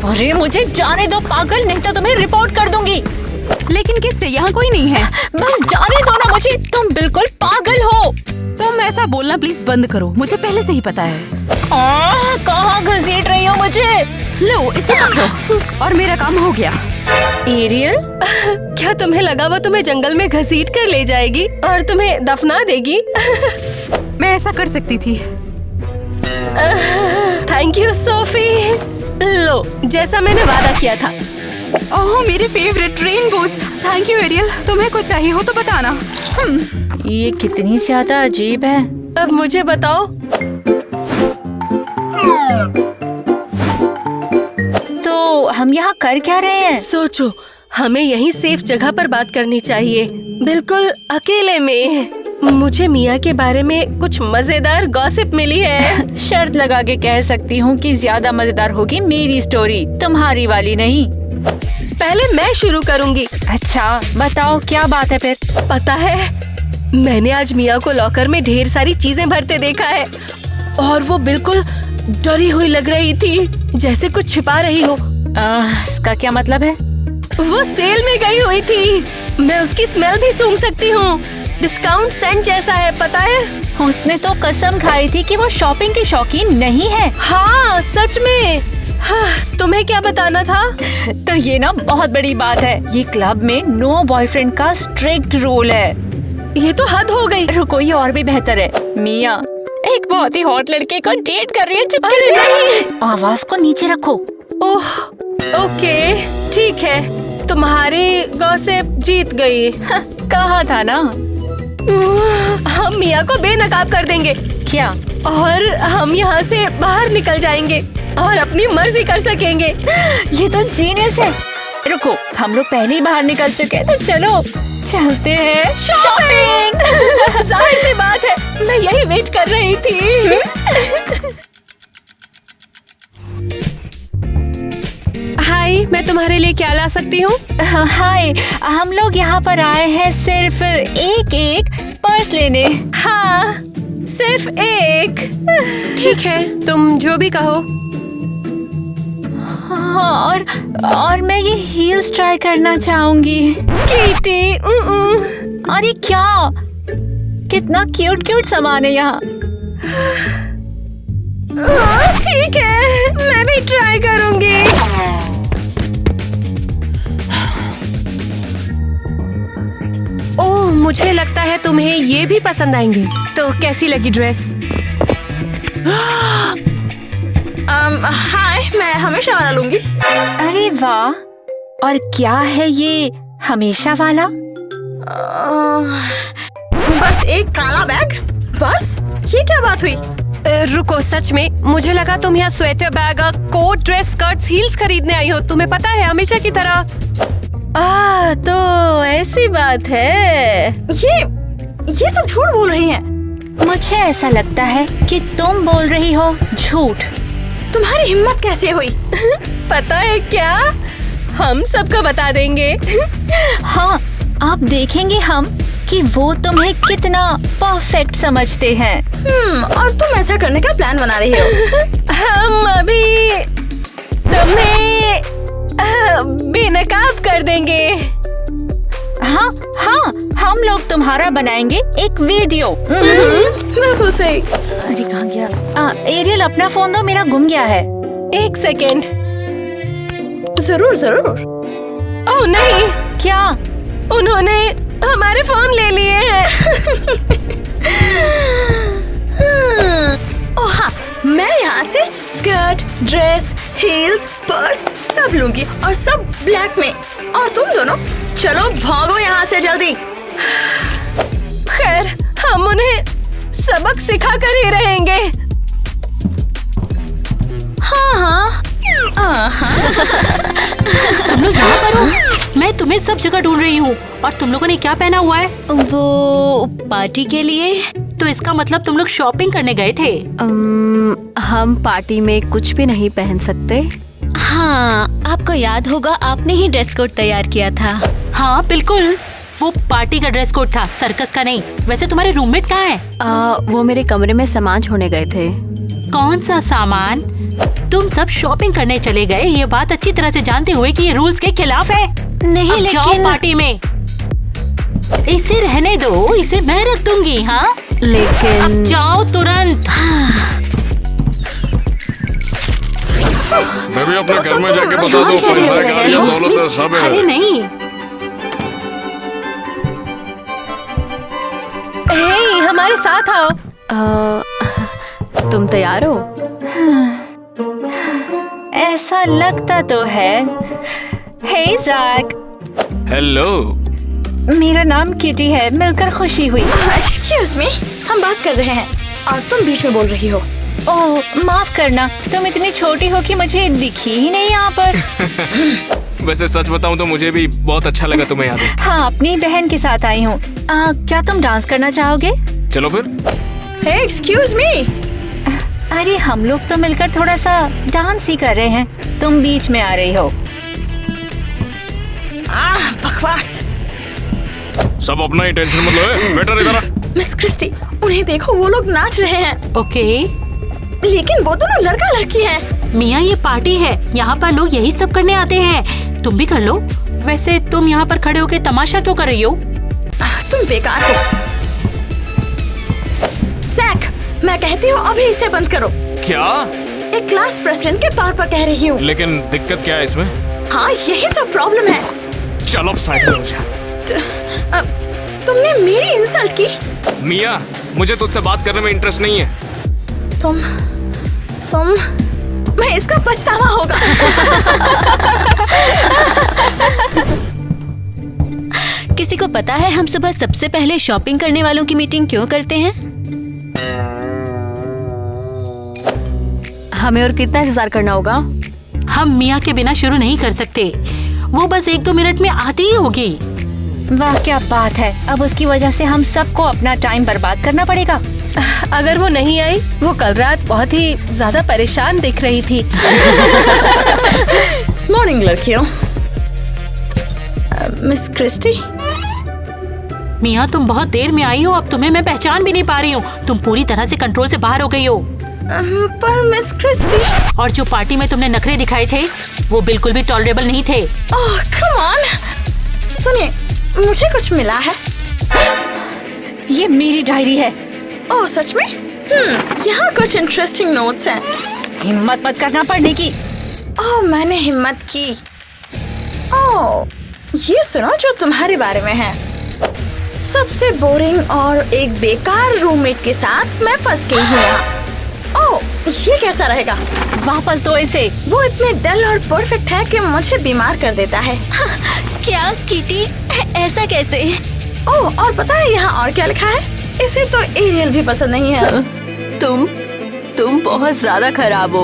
अरे मुझे जाने दो पागल, नहीं तो तुम्हें रिपोर्ट कर दूंगी। लेकिन किससे? यहाँ कोई नहीं है। बस जाने दो ना मुझे, तुम बिल्कुल पागल हो। तुम ऐसा बोलना प्लीज बंद करो, मुझे पहले से ही पता है। कहाँ घसीट रही हो मुझे? लो इसे पकड़ो और मेरा काम हो गया। एरियल, क्या तुम्हें लगा वो तुम्हें जंगल में घसीट कर ले जाएगी और तुम्हें दफना देगी? मैं ऐसा कर सकती थी। Thank you Sophie. लो, जैसा मैंने वादा किया था। ओह मेरे favourite rainbows. Thank you Ariel, तुम्हें कुछ चाहिए हो तो बताना। ये कितनी ज्यादा अजीब है। अब मुझे बताओ, तो हम यहाँ कर क्या रहे हैं? सोचो, हमें यहीं सेफ जगह पर बात करनी चाहिए, बिल्कुल अकेले में। मुझे मिया के बारे में कुछ मजेदार गॉसिप मिली है। शर्त लगा के कह सकती हूँ कि ज्यादा मजेदार होगी मेरी स्टोरी, तुम्हारी वाली नहीं। पहले मैं शुरू करूँगी। अच्छा बताओ, क्या बात है फिर? पता है, मैंने आज मिया को लॉकर में ढेर सारी चीजें भरते देखा है और वो बिल्कुल डरी हुई लग रही थी, जैसे कुछ छिपा रही हो। इसका क्या मतलब है? वो सेल में गई हुई थी। मैं उसकी स्मेल भी सूंघ सकती हूँ। डिस्काउंट सेंट जैसा है, पता है? उसने तो कसम खाई थी कि वो शॉपिंग की शौकीन नहीं है। हाँ सच में। हाँ, तुम्हें क्या बताना था? तो ये ना बहुत बड़ी बात है। ये क्लब में नो बॉयफ्रेंड का स्ट्रिक्ट रूल है। ये तो हद हो गई। रुको, ये और भी बेहतर है। मिया एक बहुत ही हॉट लड़के को डेट कर रही है चुपके से। नहीं, आवाज को नीचे रखो। ओह ओके ठीक है, तुम्हारी गॉसिप जीत गई। कहा था ना, हम मिया को बेनकाब कर देंगे। क्या? और हम यहाँ से बाहर निकल जाएंगे और अपनी मर्जी कर सकेंगे। ये तो जीनियस है। रुको, हम लोग पहले ही बाहर निकल चुके हैं, तो चलो चलते हैं शॉपिंग। जाहिर सी बात है, मैं यही वेट कर रही थी। हाय, मैं तुम्हारे लिए क्या ला सकती हूँ? हाय, हम लोग यहाँ पर आए हैं सिर्फ एक पर्स लेने। हाँ, सिर्फ एक। ठीक है, तुम जो भी कहो। हाँ, और मैं ये हील्स ट्राई करना चाहूंगी। कीटी, अरे क्या, कितना क्यूट क्यूट सामान है यहाँ। ठीक है, मैं भी ट्राई करूंगी। ओह, मुझे लगता है तुम्हें ये भी पसंद आएंगे। तो कैसी लगी ड्रेस? हाय, मैं हमेशा वाला लूंगी। अरे वाह, और क्या है ये हमेशा वाला? बस एक काला बैग, बस। ये क्या बात हुई? रुको, सच में मुझे लगा तुम यहाँ sweater, bag, coat, dress, skirts, heels खरीदने आई हो। तुम्हें पता है, हमेशा की तरह। तो ऐसी बात है। ये सब झूठ बोल रही हैं। मुझे ऐसा लगता है कि तुम बोल रही हो झूठ। तुम्हारी हिम्मत कैसे हुई? पता है क्या, हम सबको बता देंगे। हाँ, आप देखेंगे हम कि वो तुम्हें कितना परफेक्ट समझते हैं। और तुम ऐसा करने का प्लान बना रही हो? हम अभी तुम्हें बेनकाब कर देंगे। हाँ, हम लोग तुम्हारा बनाएंगे एक वीडियो। बिल्कुल सही। अरे कहाँ गया? एरियल, अपना फोन दो, मेरा गुम गया है। एक सेकेंड। जरूर। ओह नहीं। क्या? उन्होंने हमारे फोन ले लिए हैं। ओह हाँ, मैं यहाँ से स्कर्ट, ड्रेस, हील्स, पर्स सब लूंगी, और सब ब्लैक में। और तुम दोनों चलो भागो यहाँ से जल्दी। खैर, हम उन्हें सबक सिखा कर ही रहेंगे। हाँ। तुम लोग यहाँ पर हो? मैं तुम्हें सब जगह ढूंढ रही हूँ। और तुम लोगों ने क्या पहना हुआ है? वो पार्टी के लिए। तो इसका मतलब तुम लोग शॉपिंग करने गए थे? हम पार्टी में कुछ भी नहीं पहन सकते। हाँ, आपको याद होगा, आपने ही ड्रेस कोड तैयार किया था। हाँ बिल्कुल, वो पार्टी का ड्रेस कोड था, सर्कस का नहीं। वैसे तुम्हारे रूममेट कहाँ है? वो मेरे कमरे में सामान छोड़ने गए थे। कौन सा सामान? तुम सब शॉपिंग करने चले गए, ये बात अच्छी तरह से जानते हुए कि ये रूल्स के खिलाफ है। नहीं, अब लेकिन जाओ पार्टी में। इसे रहने दो, इसे मैं रख दूंगी। हाँ, लेकिन अब जाओ तुरंत। मैं भी अपने घर में जाके बता दूं, पैसा का ये दौलत है, सब है। अरे नहीं। हे, हमारे साथ आओ। तुम तैयार हो? ऐसा लगता तो है। हे जैक। हेलो, मेरा नाम किटी है, मिलकर खुशी हुई। एक्सक्यूज मी, हम बात कर रहे हैं और तुम बीच में बोल रही हो। ओह, माफ करना, तुम इतनी छोटी हो कि मुझे दिखी ही नहीं यहाँ पर। वैसे सच बताऊं तो मुझे भी बहुत अच्छा लगा तुम्हें यहाँ देख। हाँ, अपनी बहन के साथ आई हूँ। क्या तुम डांस करना चाहोगे? चलो फिर। हे, एक्सक्यूज मी। अरे हम लोग तो मिलकर थोड़ा सा डांस ही कर रहे हैं, तुम बीच में आ रही हो। बकवास। सब अपना ही टेंशन मत लो। बेटर इधर आ। मिस क्रिस्टी, उन्हें देखो, वो लोग नाच रहे हैं। ओके। लेकिन वो दोनों लड़का लड़की हैं। मिया, ये पार्टी है, यहाँ पर लोग यही सब करने आते हैं। तुम भी कर लो। वैसे तुम यहाँ पर खड़े होके तमाशा क्यों कर रही हो? तुम बेकार हो। जैक, मैं कहती हूँ अभी इसे बंद करो। क्या? एक क्लास प्रेसिडेंट के तौर पर कह रही हूँ। लेकिन दिक्कत क्या है इसमें? हाँ, यही तो प्रॉब्लम है। चलो अब साइड में हो जा। तुमने मेरी इंसल्ट की। मिया, मुझे तुझसे बात करने में इंटरेस्ट नहीं है। तुम मैं इसका पछतावा होगा। किसी को पता है हम सुबह सबसे पहले शॉपिंग करने वालों की मीटिंग क्यों करते हैं? हमें और कितना इंतजार करना होगा? हम मिया के बिना शुरू नहीं कर सकते। वो बस 1-2 मिनट में आती ही होगी। वाह, क्या बात है। अब उसकी वजह से हम सबको अपना टाइम बर्बाद करना पड़ेगा। अगर वो नहीं आई, वो कल रात बहुत ही ज्यादा परेशान दिख रही थी। मॉर्निंग लड़कियों। Miss Christie. मिया, तुम बहुत देर में आई हो। अब तुम्हें मैं पहचान भी नहीं पा रही हूँ। तुम पूरी तरह से कंट्रोल से बाहर हो गई हो। पर मिस क्रिस्टी। और जो पार्टी में तुमने नखरे दिखाए थे, वो बिल्कुल भी टॉलरेबल नहीं थे। ओह, कम ऑन। सुनिए, मुझे कुछ मिला है। ये मेरी डायरी है। ओह, सच में? यहाँ कुछ इंटरेस्टिंग नोट्स हैं। हिम्मत मत करना पढ़ने की। ओह, मैंने हिम्मत की। ओह, ये सुनो जो तुम्हारे बारे में है। सबसे बोरिंग और एक बेकार रूममेट के साथ मैं फंस गई हूँ यहाँ। ओह, ये कैसा रहेगा? वापस दो इसे। वो इतने डल और परफेक्ट है कि मुझे बीमार कर देता है। क्या किटी, ऐसा कैसे? ओह, और पता है यहाँ और क्या लिखा है? इसे तो एरियल भी पसंद नहीं है। तुम बहुत ज्यादा खराब हो।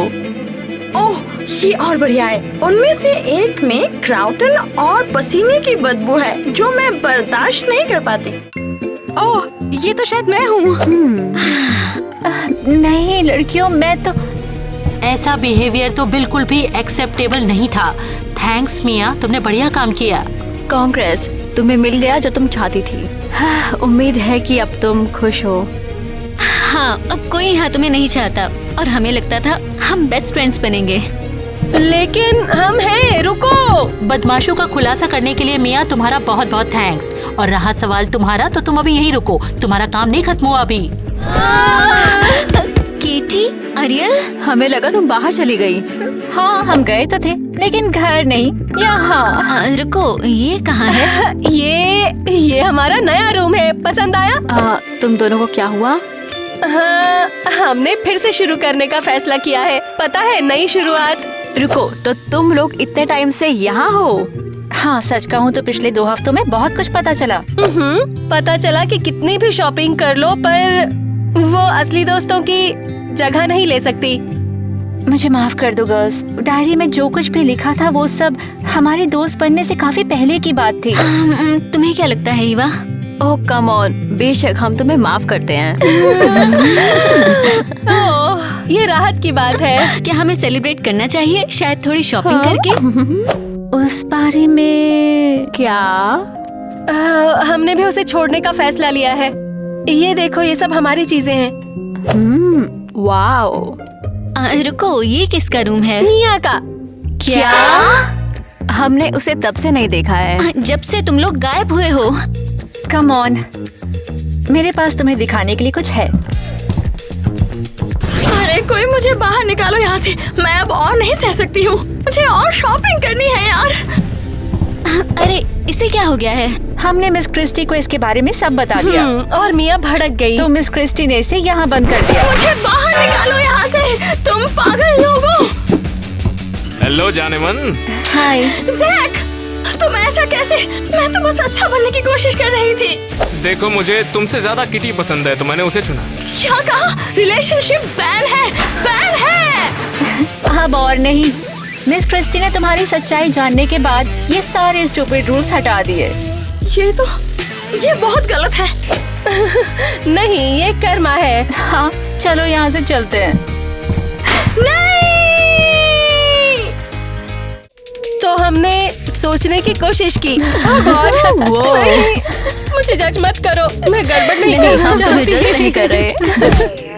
ओह, ये और बढ़िया है। उनमें से एक में क्राउटन और पसीने की बदबू है जो मैं बर्दाश्त नहीं कर पाती। ओह, ये तो शायद मैं हूँ। नहीं लड़कियों, मैं तो ऐसा बिहेवियर तो बिल्कुल भी एक्सेप्टेबल नहीं था। थैंक्स मिया, तुमने बढ़िया काम किया। कांग्रेस, तुम्हें मिल गया जो तुम चाहती थी। उम्मीद है कि अब तुम खुश हो। हाँ, अब कोई यहाँ तुम्हें नहीं चाहता और हमें लगता था हम बेस्ट फ्रेंड्स बनेंगे। लेकिन हम हैं। रुको। बदमाशों का खुलासा करने के लिए मिया तुम्हारा बहुत बहुत थैंक्स। और रहा सवाल तुम्हारा, तो तुम अभी यहीं रुको। तुम्हारा काम नहीं खत्म हुआ अभी। केटी, अरियल, हमें लगा तुम बाहर चली गई। हाँ, हम गए तो थे, लेकिन घर नहीं, यहाँ। रुको, ये कहाँ है? ये हमारा नया रूम है। पसंद आया? तुम दोनों को क्या हुआ? हाँ, हमने फिर से शुरू करने का फैसला किया है। पता है, नई शुरुआत। रुको, तो तुम लोग इतने टाइम से यहाँ हो? हाँ, सच कहूँ तो पिछले 2 हफ्तों में बहुत कुछ पता चला। पता चला कि कितनी भी शॉपिंग कर लो, पर वो असली दोस्तों की जगह नहीं ले सकती। मुझे माफ कर दो गर्ल्स। डायरी में जो कुछ भी लिखा था वो सब हमारे दोस्त बनने से काफी पहले की बात थी। तुम्हें क्या लगता है ईवा? ओह कम ऑन, बेशक हम तुम्हें माफ करते हैं। ओह, ये राहत की बात है। क्या हमें सेलिब्रेट करना चाहिए, शायद थोड़ी शॉपिंग करके? उस बारे में क्या? हमने भी उसे छोड़ने का फैसला लिया है। ये देखो, ये सब हमारी चीजें हैं। वाओ। रुको, ये किसका रूम है? मिया का। क्या? हमने उसे तब से नहीं देखा है, जब से तुम लोग गायब हुए हो। कम ऑन, मेरे पास तुम्हें दिखाने के लिए कुछ है। अरे कोई मुझे बाहर निकालो यहाँ से। मैं अब और नहीं सह सकती हूँ। मुझे और शॉपिंग करनी है यार। अरे इसे क्या हो गया है? हमने मिस क्रिस्टी को इसके बारे में सब बता दिया और मिया भड़क गई। तो मिस क्रिस्टी ने इसे यहाँ बंद कर दिया। मुझे बाहर निकालो यहाँ से, तुम पागल लोगो। हेलो जाने मन। हाय जैक, तुम ऐसा कैसे? मैं तो बस अच्छा बनने की कोशिश कर रही थी। देखो, मुझे तुमसे ज्यादा किटी पसंद है तो मैंने उसे चुना। क्या कहा? रिलेशनशिप बैन है, बैन है। अब और नहीं। मिस क्रिस्टी ने तुम्हारी सच्चाई जानने के बाद ये सारे स्टूपिड रूल्स हटा दिए। ये बहुत गलत है। नहीं, ये कर्मा है। हाँ, चलो यहाँ से चलते हैं। नहीं! तो हमने सोचने की कोशिश की। Oh God! मुझे जज मत करो, मैं गड़बड़ नहीं नहीं, हम करना तुम्हें चाहती। जज नहीं कर रहे।